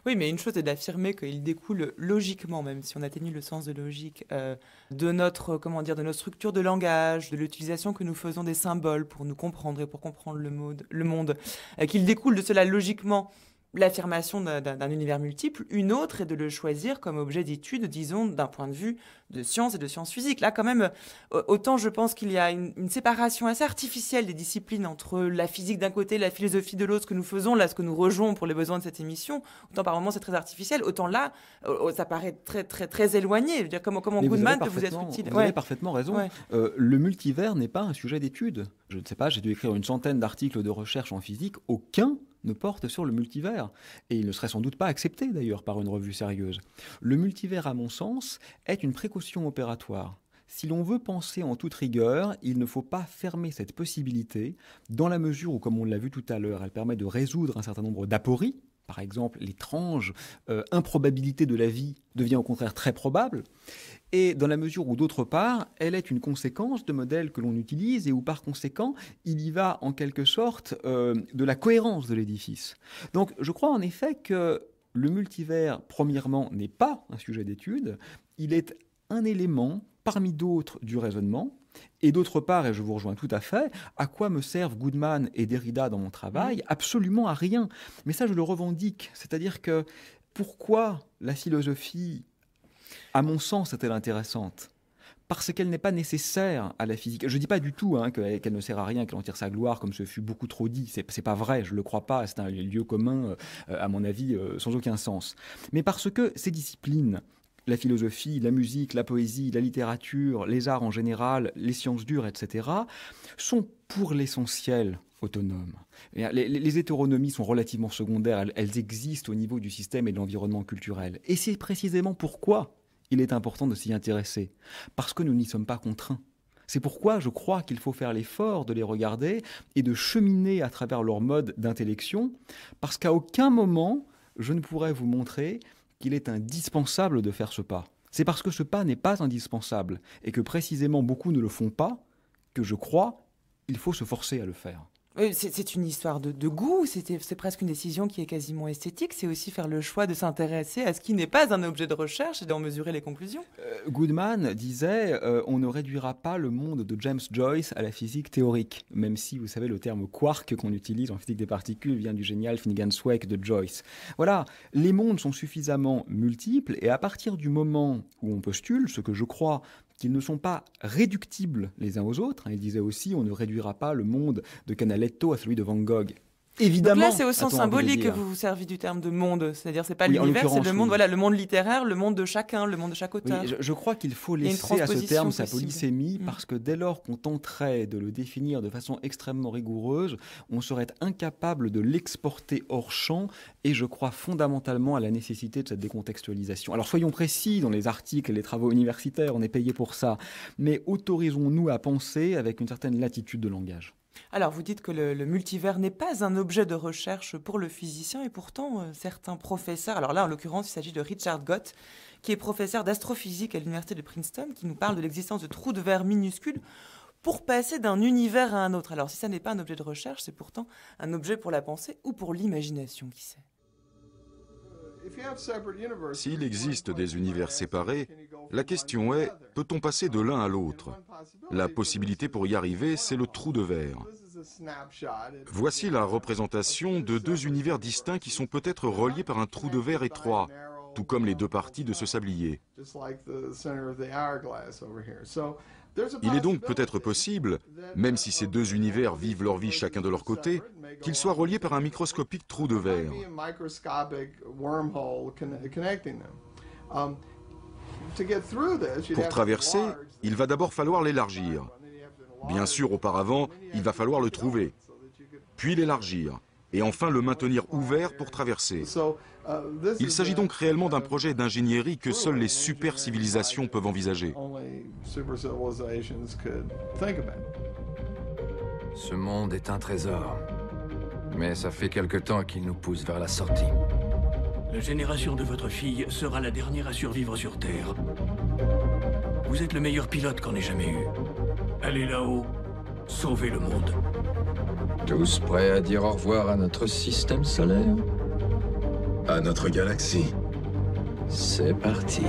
Oui, mais une chose est d'affirmer qu'il découle logiquement, même si on atténue le sens de logique, de notre structure de langage, de l'utilisation que nous faisons des symboles pour nous comprendre et pour comprendre le monde, qu'il découle de cela logiquement l'affirmation d'un univers multiple. Une autre est de le choisir comme objet d'étude, disons, d'un point de vue de science et de sciences physiques. Là, quand même, autant je pense qu'il y a une séparation assez artificielle des disciplines entre la physique d'un côté, la philosophie de l'autre, ce que nous faisons, là, ce que nous rejouons pour les besoins de cette émission, autant par moments c'est très artificiel, autant là, ça paraît très, très, très éloigné. Je veux dire, comment Goodman peut vous être utile. Vous avez parfaitement raison. Ouais. Le multivers n'est pas un sujet d'étude. Je ne sais pas, j'ai dû écrire une centaine d'articles de recherche en physique, aucun ne porte sur le multivers. Et il ne serait sans doute pas accepté d'ailleurs par une revue sérieuse. Le multivers, à mon sens, est une précaution opératoire. Si l'on veut penser en toute rigueur, il ne faut pas fermer cette possibilité, dans la mesure où, comme on l'a vu tout à l'heure, elle permet de résoudre un certain nombre d'apories. Par exemple, l'étrange improbabilité de la vie devient au contraire très probable. Et dans la mesure où, d'autre part, elle est une conséquence de modèles que l'on utilise et où, par conséquent, il y va en quelque sorte de la cohérence de l'édifice. Donc, je crois en effet que le multivers, premièrement, n'est pas un sujet d'étude. Il est un élément parmi d'autres du raisonnement. Et d'autre part, et je vous rejoins tout à fait, à quoi me servent Goodman et Derrida dans mon travail ? Absolument à rien. Mais ça, je le revendique. C'est-à-dire que pourquoi la philosophie, à mon sens, est-elle intéressante ? Parce qu'elle n'est pas nécessaire à la physique. Je ne dis pas du tout qu'elle ne sert à rien, qu'elle en tire sa gloire, comme ce fut beaucoup trop dit. C'est pas vrai, je ne le crois pas. C'est un lieu commun, à mon avis, sans aucun sens. Mais parce que ces disciplines, la philosophie, la musique, la poésie, la littérature, les arts en général, les sciences dures, etc., sont pour l'essentiel autonomes. Les hétéronomies sont relativement secondaires, elles existent au niveau du système et de l'environnement culturel. Et c'est précisément pourquoi il est important de s'y intéresser, parce que nous n'y sommes pas contraints. C'est pourquoi je crois qu'il faut faire l'effort de les regarder et de cheminer à travers leur mode d'intellection, parce qu'à aucun moment je ne pourrais vous montrer qu'il est indispensable de faire ce pas. C'est parce que ce pas n'est pas indispensable et que précisément beaucoup ne le font pas que je crois qu'il faut se forcer à le faire. Oui, c'est une histoire de goût, c'est presque une décision qui est quasiment esthétique, c'est aussi faire le choix de s'intéresser à ce qui n'est pas un objet de recherche et d'en mesurer les conclusions. Goodman disait on ne réduira pas le monde de James Joyce à la physique théorique, même si, vous savez, le terme quark qu'on utilise en physique des particules vient du génial Finnegan's Wake de Joyce. Voilà, les mondes sont suffisamment multiples et à partir du moment où on postule, ce que je crois, qu'ils ne sont pas réductibles les uns aux autres. Il disait aussi on ne réduira pas le monde de Canaletto à celui de Van Gogh. Évidemment. Donc là, c'est au sens Attends, symbolique que dire. vous vous servez du terme de monde. C'est-à-dire, c'est pas Oui, en l'univers, c'est l'occurrence, le monde, oui. voilà, le monde littéraire, le monde de chacun, le monde de chaque auteur. Oui, je crois qu'il faut Il y a une laisser à ce transposition terme sa possible. polysémie, parce que dès lors qu'on tenterait de le définir de façon extrêmement rigoureuse, on serait incapable de l'exporter hors champ, et je crois fondamentalement à la nécessité de cette décontextualisation. Alors soyons précis, dans les articles et les travaux universitaires, on est payé pour ça, mais autorisons-nous à penser avec une certaine latitude de langage. Alors, vous dites que le multivers n'est pas un objet de recherche pour le physicien, et pourtant, certains professeurs, alors là, en l'occurrence, il s'agit de Richard Gott, qui est professeur d'astrophysique à l'université de Princeton, qui nous parle de l'existence de trous de verre minuscules pour passer d'un univers à un autre. Alors, si ça n'est pas un objet de recherche, c'est pourtant un objet pour la pensée ou pour l'imagination, qui sait. S'il existe des univers séparés, la question est, peut-on passer de l'un à l'autre? La possibilité pour y arriver, c'est le trou de verre. Voici la représentation de deux univers distincts qui sont peut-être reliés par un trou de verre étroit, tout comme les deux parties de ce sablier. Il est donc peut-être possible, même si ces deux univers vivent leur vie chacun de leur côté, qu'ils soient reliés par un microscopique trou de verre. Pour traverser, il va d'abord falloir l'élargir. Bien sûr, auparavant, il va falloir le trouver, puis l'élargir, et enfin le maintenir ouvert pour traverser. Il s'agit donc réellement d'un projet d'ingénierie que seules les super-civilisations peuvent envisager. Ce monde est un trésor, mais ça fait quelque temps qu'il nous pousse vers la sortie. La génération de votre fille sera la dernière à survivre sur Terre. Vous êtes le meilleur pilote qu'on ait jamais eu. Allez là-haut, sauvez le monde. Tous prêts à dire au revoir à notre système solaire? À notre galaxie. C'est parti.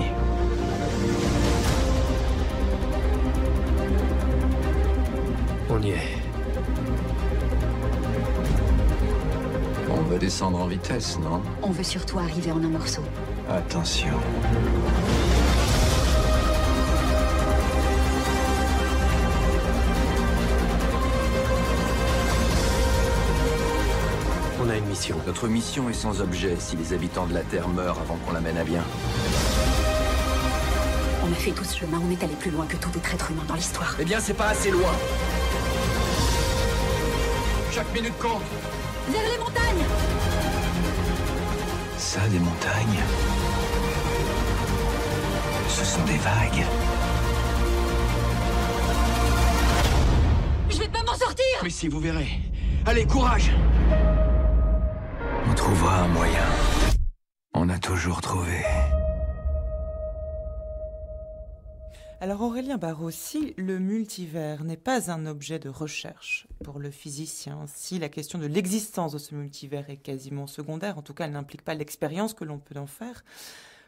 On y est. On veut descendre en vitesse, non? On veut surtout arriver en un morceau. Attention. On a une mission. Notre mission est sans objet si les habitants de la Terre meurent avant qu'on la mène à bien. On a fait tout ce chemin, on est allé plus loin que tout autre être humain dans l'histoire. Eh bien, c'est pas assez loin. Chaque minute compte. Vers les montagnes! Ça, des montagnes. Ce sont des vagues. Je vais pas m'en sortir! Mais si, vous verrez. Allez, courage! On trouvera un moyen. On a toujours trouvé. Alors Aurélien Barraud, si le multivers n'est pas un objet de recherche pour le physicien, si la question de l'existence de ce multivers est quasiment secondaire, en tout cas elle n'implique pas l'expérience que l'on peut en faire,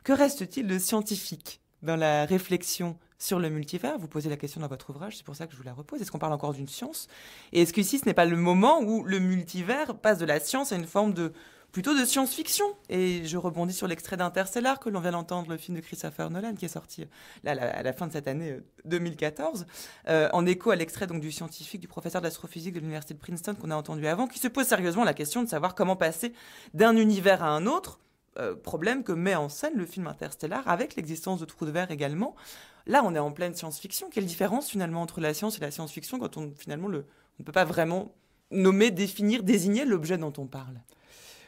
que reste-t-il de scientifique dans la réflexion sur le multivers? Vous posez la question dans votre ouvrage, c'est pour ça que je vous la repose. Est-ce qu'on parle encore d'une science? Et est-ce qu'ici ce n'est pas le moment où le multivers passe de la science à une forme de plutôt de science-fiction? Et je rebondis sur l'extrait d'Interstellar que l'on vient d'entendre, le film de Christopher Nolan qui est sorti là, à la fin de cette année 2014, en écho à l'extrait donc du scientifique, du professeur d'astrophysique de l'université de Princeton qu'on a entendu avant, qui se pose sérieusement la question de savoir comment passer d'un univers à un autre, problème que met en scène le film Interstellar avec l'existence de trous de verre également. Là, on est en pleine science-fiction. Quelle différence finalement entre la science et la science-fiction quand on ne peut pas vraiment nommer, définir, désigner l'objet dont on parle?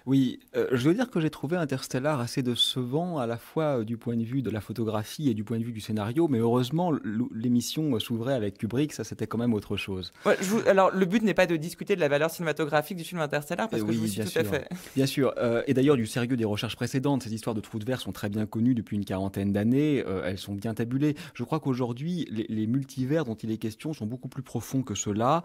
Oui, je dois dire que j'ai trouvé Interstellar assez décevant à la fois du point de vue de la photographie et du point de vue du scénario, mais heureusement l'émission s'ouvrait avec Kubrick, ça c'était quand même autre chose. Ouais, alors le but n'est pas de discuter de la valeur cinématographique du film Interstellar, parce que oui, je vous suis tout à fait. Bien sûr, et d'ailleurs du sérieux des recherches précédentes, ces histoires de trous de verre sont très bien connues depuis une quarantaine d'années, elles sont bien tabulées. Je crois qu'aujourd'hui, les multivers dont il est question sont beaucoup plus profonds que cela.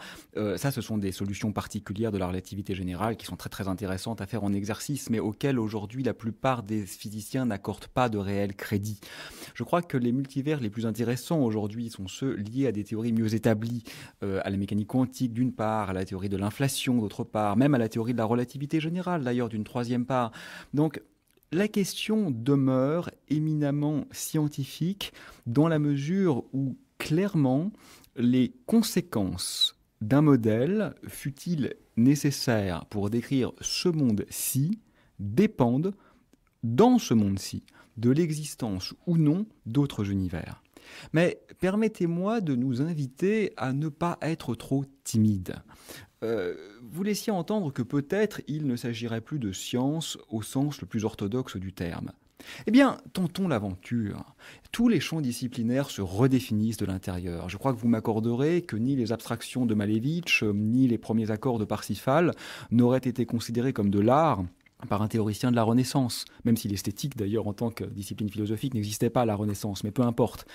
Ça, ce sont des solutions particulières de la relativité générale qui sont très très intéressantes à faire en exercice, mais auquel aujourd'hui la plupart des physiciens n'accordent pas de réel crédit. Je crois que les multivers les plus intéressants aujourd'hui sont ceux liés à des théories mieux établies, à la mécanique quantique d'une part, à la théorie de l'inflation d'autre part, même à la théorie de la relativité générale d'ailleurs d'une troisième part. Donc la question demeure éminemment scientifique dans la mesure où clairement les conséquences d'un modèle, fût-il nécessaire pour décrire ce monde-ci, dépendent, dans ce monde-ci, de l'existence ou non d'autres univers. Mais permettez-moi de nous inviter à ne pas être trop timides. Vous laissiez entendre que peut-être il ne s'agirait plus de science au sens le plus orthodoxe du terme. Eh bien, tentons l'aventure. Tous les champs disciplinaires se redéfinissent de l'intérieur. Je crois que vous m'accorderez que ni les abstractions de Malevich, ni les premiers accords de Parsifal n'auraient été considérés comme de l'art par un théoricien de la Renaissance, même si l'esthétique, d'ailleurs, en tant que discipline philosophique, n'existait pas à la Renaissance, mais peu importe.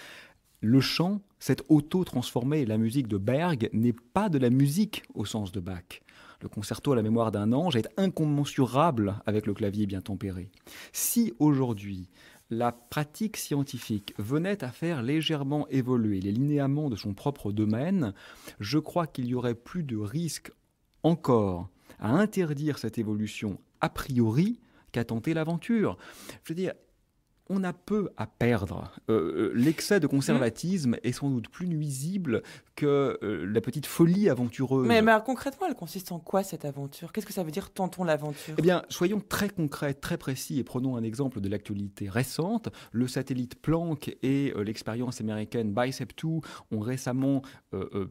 Le chant s'est auto-transformé. La musique de Berg n'est pas de la musique au sens de Bach. Le concerto à la mémoire d'un ange est incommensurable avec le clavier bien tempéré. Si aujourd'hui, la pratique scientifique venait à faire légèrement évoluer les linéaments de son propre domaine, je crois qu'il y aurait plus de risque encore à interdire cette évolution a priori qu'à tenter l'aventure. Je veux dire, on a peu à perdre. L'excès de conservatisme est sans doute plus nuisible que la petite folie aventureuse. Mais concrètement, elle consiste en quoi, cette aventure? Qu'est-ce que ça veut dire, tentons l'aventure? Eh bien, soyons très concrets, très précis, et prenons un exemple de l'actualité récente. Le satellite Planck et l'expérience américaine BICEP2 ont récemment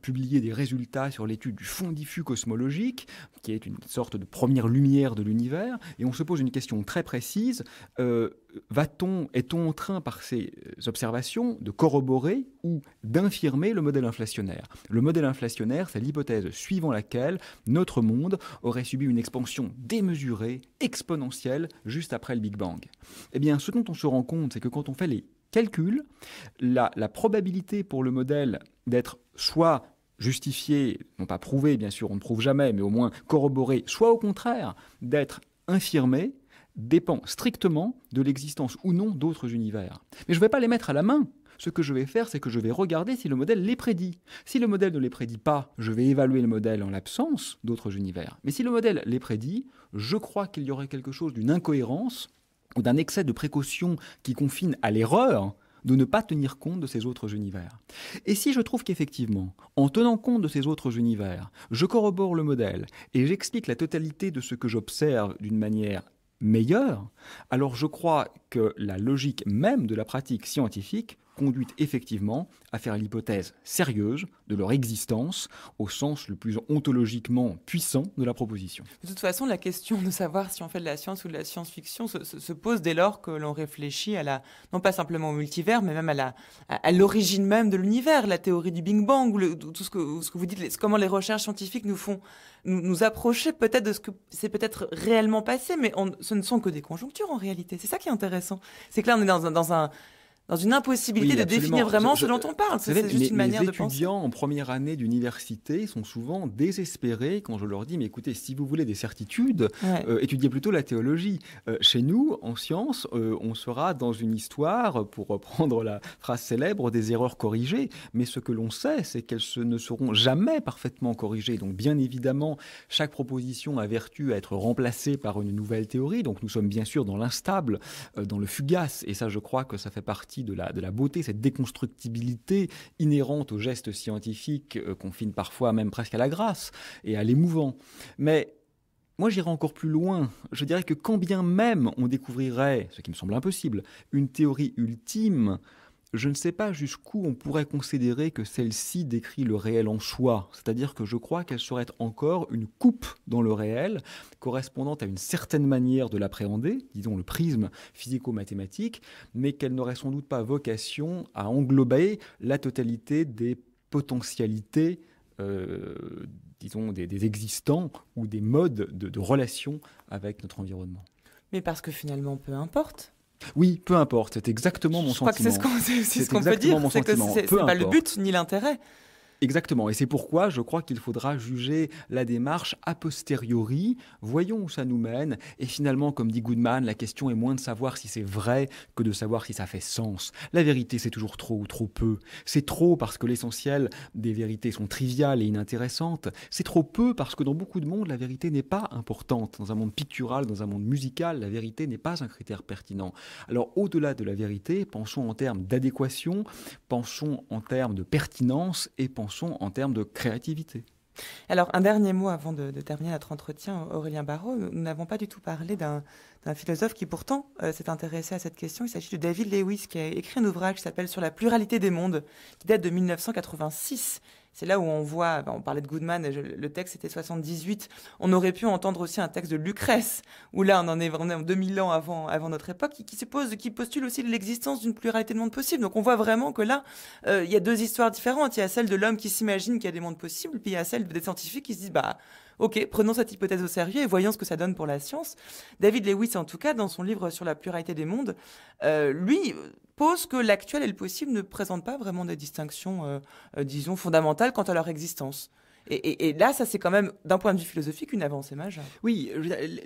publié des résultats sur l'étude du fond diffus cosmologique, qui est une sorte de première lumière de l'univers, et on se pose une question très précise. Est-on en train, par ces observations, de corroborer ou d'infirmer le modèle inflationnaire? Le modèle inflationnaire, c'est l'hypothèse suivant laquelle notre monde aurait subi une expansion démesurée, exponentielle, juste après le Big Bang. Eh bien, ce dont on se rend compte, c'est que quand on fait les calculs, la probabilité pour le modèle d'être soit justifié, non pas prouvé, bien sûr, on ne prouve jamais, mais au moins corroboré, soit au contraire d'être infirmé, dépend strictement de l'existence ou non d'autres univers. Mais je ne vais pas les mettre à la main. Ce que je vais faire, c'est que je vais regarder si le modèle les prédit. Si le modèle ne les prédit pas, je vais évaluer le modèle en l'absence d'autres univers. Mais si le modèle les prédit, je crois qu'il y aurait quelque chose d'une incohérence ou d'un excès de précaution qui confine à l'erreur de ne pas tenir compte de ces autres univers. Et si je trouve qu'effectivement, en tenant compte de ces autres univers, je corrobore le modèle et j'explique la totalité de ce que j'observe d'une manière meilleure, alors je crois que la logique même de la pratique scientifique conduit effectivement à faire l'hypothèse sérieuse de leur existence au sens le plus ontologiquement puissant de la proposition. De toute façon, la question de savoir si on fait de la science ou de la science-fiction se pose dès lors que l'on réfléchit à non pas simplement au multivers, mais même à l'origine même de l'univers, la théorie du Big Bang, tout ce que vous dites, comment les recherches scientifiques nous font nous approcher peut-être de ce que c'est peut-être réellement passé, mais ce ne sont que des conjonctures en réalité. C'est ça qui est intéressant. C'est que là, on est dans une impossibilité de définir vraiment ce dont on parle. C'est juste une manière de penser. Les étudiants en première année d'université sont souvent désespérés quand je leur dis « Mais écoutez, si vous voulez des certitudes, étudiez plutôt la théologie. Chez nous, en sciences, on sera dans une histoire, pour reprendre la phrase célèbre, des erreurs corrigées. Mais ce que l'on sait, c'est qu'elles ne seront jamais parfaitement corrigées. Donc bien évidemment, chaque proposition a vertu à être remplacée par une nouvelle théorie. Donc nous sommes bien sûr dans l'instable, dans le fugace. Et ça, je crois que ça fait partie de la beauté, cette déconstructibilité inhérente aux gestes scientifiques confine parfois même presque à la grâce et à l'émouvant. Mais moi, j'irais encore plus loin. Je dirais que quand bien même on découvrirait, ce qui me semble impossible, une théorie ultime, je ne sais pas jusqu'où on pourrait considérer que celle-ci décrit le réel en soi. C'est-à-dire que je crois qu'elle serait encore une coupe dans le réel, correspondant à une certaine manière de l'appréhender, disons le prisme physico-mathématique, mais qu'elle n'aurait sans doute pas vocation à englober la totalité des potentialités, disons des existants ou des modes de relation avec notre environnement. Mais parce que finalement, peu importe. Oui, peu importe, c'est exactement mon sentiment. Je crois que c'est ce qu'on peut dire, c'est que c'est pas le but ni l'intérêt. Exactement, et c'est pourquoi je crois qu'il faudra juger la démarche a posteriori, voyons où ça nous mène, et finalement, comme dit Goodman, la question est moins de savoir si c'est vrai que de savoir si ça fait sens. La vérité, c'est toujours trop ou trop peu. C'est trop parce que l'essentiel des vérités sont triviales et inintéressantes. C'est trop peu parce que dans beaucoup de mondes, la vérité n'est pas importante. Dans un monde pictural, dans un monde musical, la vérité n'est pas un critère pertinent. Alors, au-delà de la vérité, pensons en termes d'adéquation, pensons en termes de pertinence et pensons en termes de créativité. Alors, un dernier mot avant de terminer notre entretien, Aurélien Barraud. Nous n'avons pas du tout parlé d'un philosophe qui pourtant s'est intéressé à cette question. Il s'agit de David Lewis, qui a écrit un ouvrage qui s'appelle « Sur la pluralité des mondes », qui date de 1986. C'est là où on voit, on parlait de Goodman, le texte était 78, on aurait pu entendre aussi un texte de Lucrèce, où là on en est vraiment 2000 ans avant notre époque, qui postule aussi l'existence d'une pluralité de mondes possibles. Donc on voit vraiment que là, il y a deux histoires différentes. Il y a celle de l'homme qui s'imagine qu'il y a des mondes possibles, puis il y a celle des scientifiques qui se disent, ok, prenons cette hypothèse au sérieux et voyons ce que ça donne pour la science. David Lewis, en tout cas, dans son livre sur la pluralité des mondes, lui pose que l'actuel et le possible ne présentent pas vraiment des distinctions, disons, fondamentales quant à leur existence. Et là, ça c'est quand même, d'un point de vue philosophique, une avancée majeure. Oui,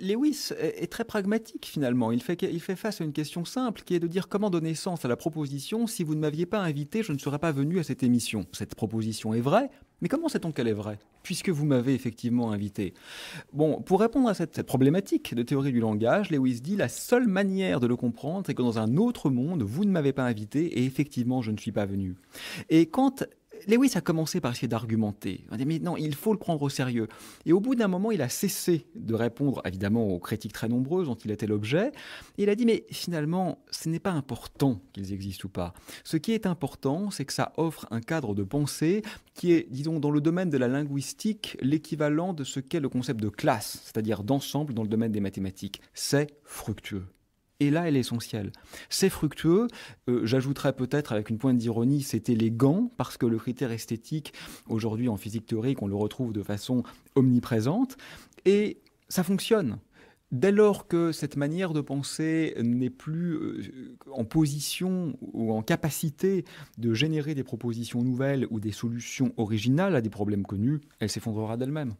Lewis est très pragmatique finalement. Il fait face à une question simple qui est de dire comment donner sens à la proposition. Si vous ne m'aviez pas invité, je ne serais pas venu à cette émission. Cette proposition est vraie, mais comment sait-on qu'elle est vraie, puisque vous m'avez effectivement invité? Bon, pour répondre à cette problématique de théorie du langage, Lewis dit la seule manière de le comprendre, c'est que dans un autre monde, vous ne m'avez pas invité et effectivement, je ne suis pas venu. Et quand Lewis a commencé par essayer d'argumenter. On dit, mais non, il faut le prendre au sérieux. Et au bout d'un moment, il a cessé de répondre, évidemment, aux critiques très nombreuses dont il était l'objet. Et il a dit, mais finalement, ce n'est pas important qu'ils existent ou pas. Ce qui est important, c'est que ça offre un cadre de pensée qui est, disons, dans le domaine de la linguistique, l'équivalent de ce qu'est le concept de classe, c'est-à-dire d'ensemble dans le domaine des mathématiques. C'est fructueux. Et là, elle est essentielle. C'est fructueux. J'ajouterais peut-être, avec une pointe d'ironie, c'est élégant, parce que le critère esthétique, aujourd'hui en physique théorique, on le retrouve de façon omniprésente. Et ça fonctionne. Dès lors que cette manière de penser n'est plus en position ou en capacité de générer des propositions nouvelles ou des solutions originales à des problèmes connus, elle s'effondrera d'elle-même.